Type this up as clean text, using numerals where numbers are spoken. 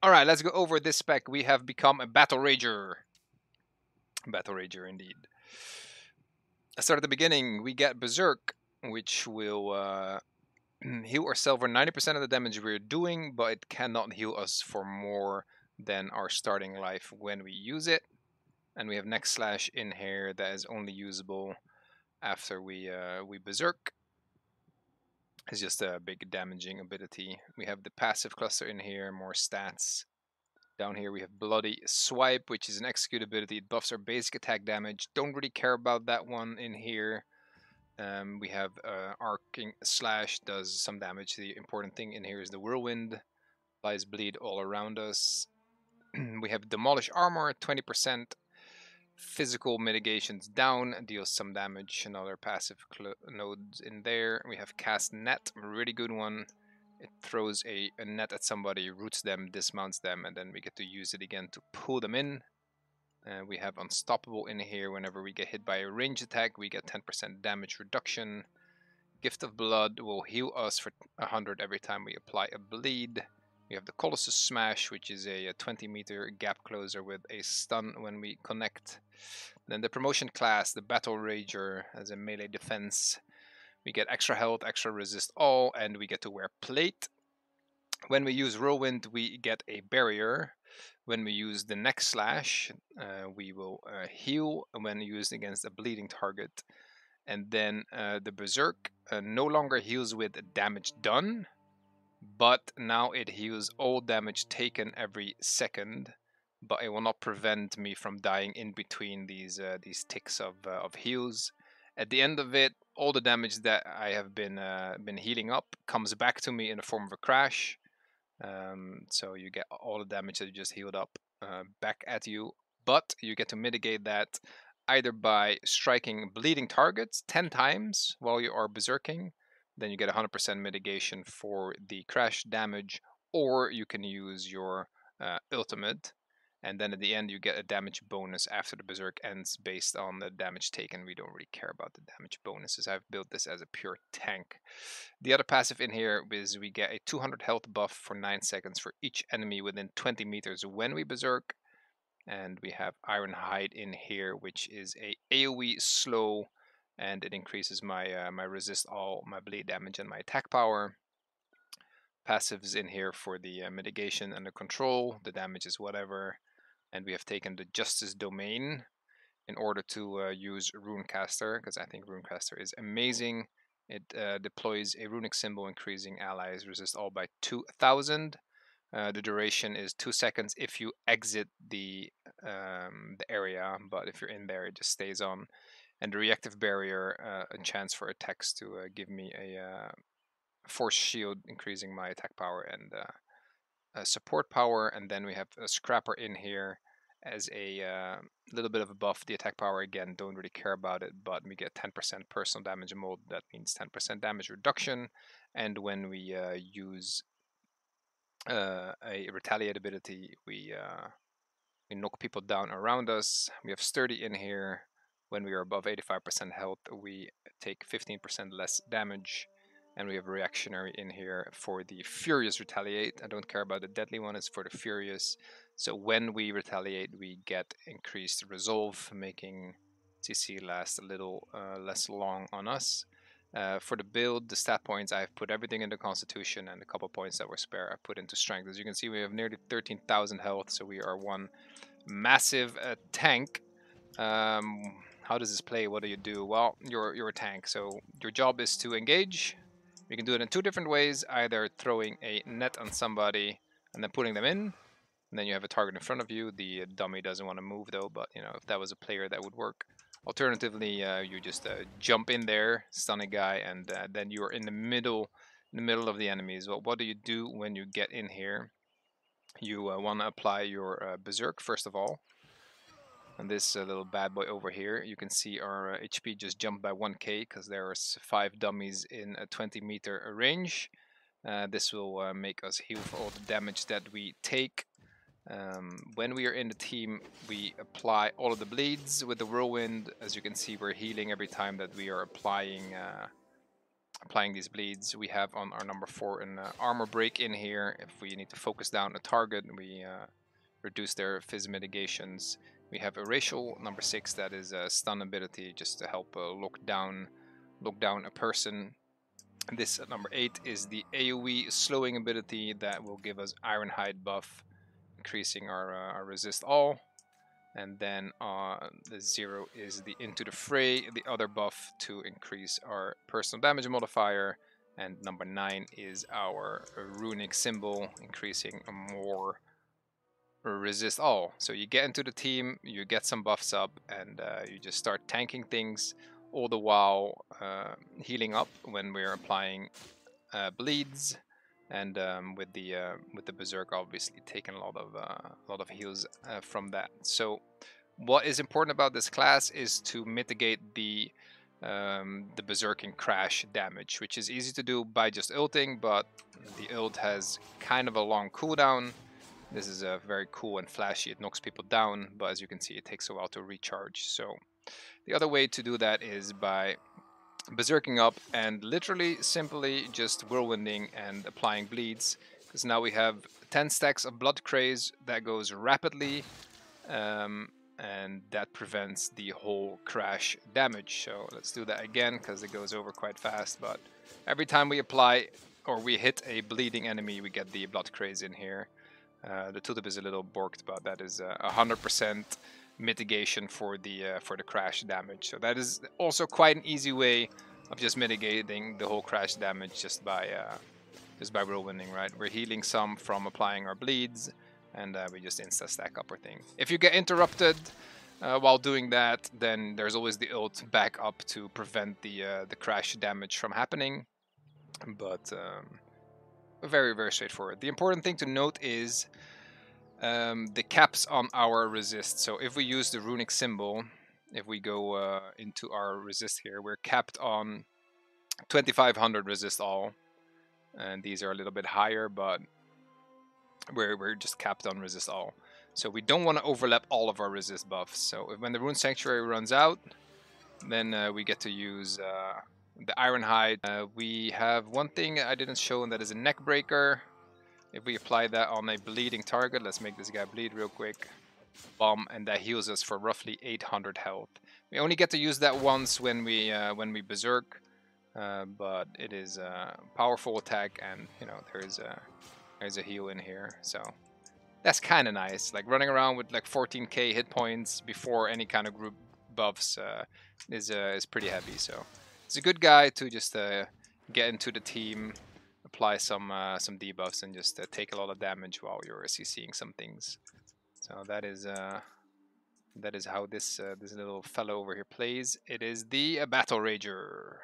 Alright, let's go over this spec. We have become a Battlerager. Battlerager, indeed. Let's start at the beginning. We get Berserk, which will heal ourselves for 90% of the damage we're doing, but it cannot heal us for more than our starting life when we use it. And we have Next Slash in here that is only usable after we Berserk. It's just a big damaging ability. We have the passive cluster in here, more stats. Down here we have Bloody Swipe, which is an execute ability. It buffs our basic attack damage. Don't really care about that one in here. We have Arcing Slash, does some damage. The important thing in here is the Whirlwind. Applies bleed all around us. We have Demolish Armor, 20%. Physical mitigations down, deals some damage. Another passive nodes in there. We have Cast Net, a really good one. It throws a net at somebody, roots them, dismounts them, and then we get to use it again to pull them in. We have Unstoppable in here. Whenever we get hit by a range attack, we get 10% damage reduction. Gift of Blood will heal us for 100 every time we apply a bleed. We have the Colossus Smash, which is a 20-meter gap closer with a stun when we connect. Then the promotion class, the Battlerager, as a melee defense. We get extra health, extra resist all, and we get to wear plate. When we use Whirlwind, we get a barrier. When we use the Next Slash, we will heal when used against a bleeding target. And then the Berserk no longer heals with damage done, but now it heals all damage taken every second. But it will not prevent me from dying in between these ticks of heals. At the end of it, all the damage that I have been healing up comes back to me in the form of a crash. So you get all the damage that you just healed up back at you, but you get to mitigate that either by striking bleeding targets 10 times while you are berserking. Then you get 100% mitigation for the crash damage, or you can use your ultimate. And then at the end, you get a damage bonus after the berserk ends based on the damage taken. We don't really care about the damage bonuses. I've built this as a pure tank. The other passive in here is we get a 200 health buff for 9 seconds for each enemy within 20 meters when we berserk. And we have Iron Hide in here, which is a AoE slow, and it increases my my resist all, my bleed damage, and my attack power. Passives in here for the mitigation and the control. The damage is whatever. And we have taken the Justice Domain in order to use Runecaster, because I think Runecaster is amazing. It deploys a runic symbol, increasing allies resist all by 2,000. The duration is 2 seconds if you exit the area, but if you're in there, it just stays on. And the reactive barrier, a chance for attacks to give me a force shield, increasing my attack power and support power. And then we have a Scrapper in here as a little bit of a buff. The attack power, again, don't really care about it, but we get 10% personal damage mode. That means 10% damage reduction. And when we use a retaliate ability, we knock people down around us. We have Sturdy in here. When we are above 85% health, we take 15% less damage. And we have Reactionary in here for the Furious Retaliate. I don't care about the deadly one, it's for the Furious. So when we retaliate, we get increased Resolve, making CC last a little less long on us. For the build, the stat points, I've put everything into Constitution, and a couple points that were spare I put into Strength. As you can see, we have nearly 13,000 health, so we are one massive tank. How does this play? What do you do? Well, you're a tank, so your job is to engage. You can do it in 2 different ways, either throwing a net on somebody and then putting them in, and then you have a target in front of you. The dummy doesn't want to move though, but you know, if that was a player, that would work. Alternatively, you just jump in there, stun a guy, and then you're in the middle of the enemies. Well, what do you do when you get in here? You want to apply your Berserk first of all. And this little bad boy over here, you can see our HP just jumped by 1k because there's 5 dummies in a 20-meter range. This will make us heal for all the damage that we take. When we are in the team, we apply all of the bleeds with the Whirlwind. As you can see, we're healing every time that we are applying applying these bleeds. We have on our number 4 an armor break in here. If we need to focus down a target, we reduce their phys mitigations. We have Erasure, number 6, that is a stun ability just to help lock down a person. And this at number 8 is the AoE slowing ability that will give us Ironhide buff, increasing our resist all. And then the 0 is the Into the Fray, the other buff to increase our personal damage modifier. And number 9 is our runic symbol, increasing more resist all. So you get into the team, you get some buffs up, and you just start tanking things, all the while healing up when we're applying bleeds. And with the Berserk, obviously taking a lot of heals from that. So what is important about this class is to mitigate the Berserking crash damage, which is easy to do by just ulting, but the ult has kind of a long cooldown. This is very cool and flashy. It knocks people down, but as you can see, it takes a while to recharge. So the other way to do that is by berserking up and literally simply just whirlwinding and applying bleeds, because now we have 10 stacks of blood craze that goes rapidly, and that prevents the whole crash damage. So let's do that again because it goes over quite fast, but every time we apply or we hit a bleeding enemy, we get the blood craze in here. The tooltip is a little borked, but that is 100% mitigation for the crash damage. So that is also quite an easy way of just mitigating the whole crash damage just by whirlwinding, right? We're healing some from applying our bleeds, and we just insta stack up our thing. If you get interrupted while doing that, then there's always the ult back up to prevent the crash damage from happening. But very, very straightforward. The important thing to note is the caps on our resist. So if we use the runic symbol, if we go into our resist here, we're capped on 2500 resist all, and these are a little bit higher, but we're just capped on resist all. So we don't want to overlap all of our resist buffs. So when the Rune Sanctuary runs out, then we get to use the Ironhide. We have one thing I didn't show, and that is a neck breaker. If we apply that on a bleeding target, let's make this guy bleed real quick. Bomb, and that heals us for roughly 800 health. We only get to use that once when we berserk, but it is a powerful attack, and you know there's a heal in here, so that's kind of nice. Like running around with like 14k hit points before any kind of group buffs is pretty heavy. So it's a good guy to just get into the team, apply some debuffs, and just take a lot of damage while you're CCing some things. So that is how this little fellow over here plays. It is the Battlerager.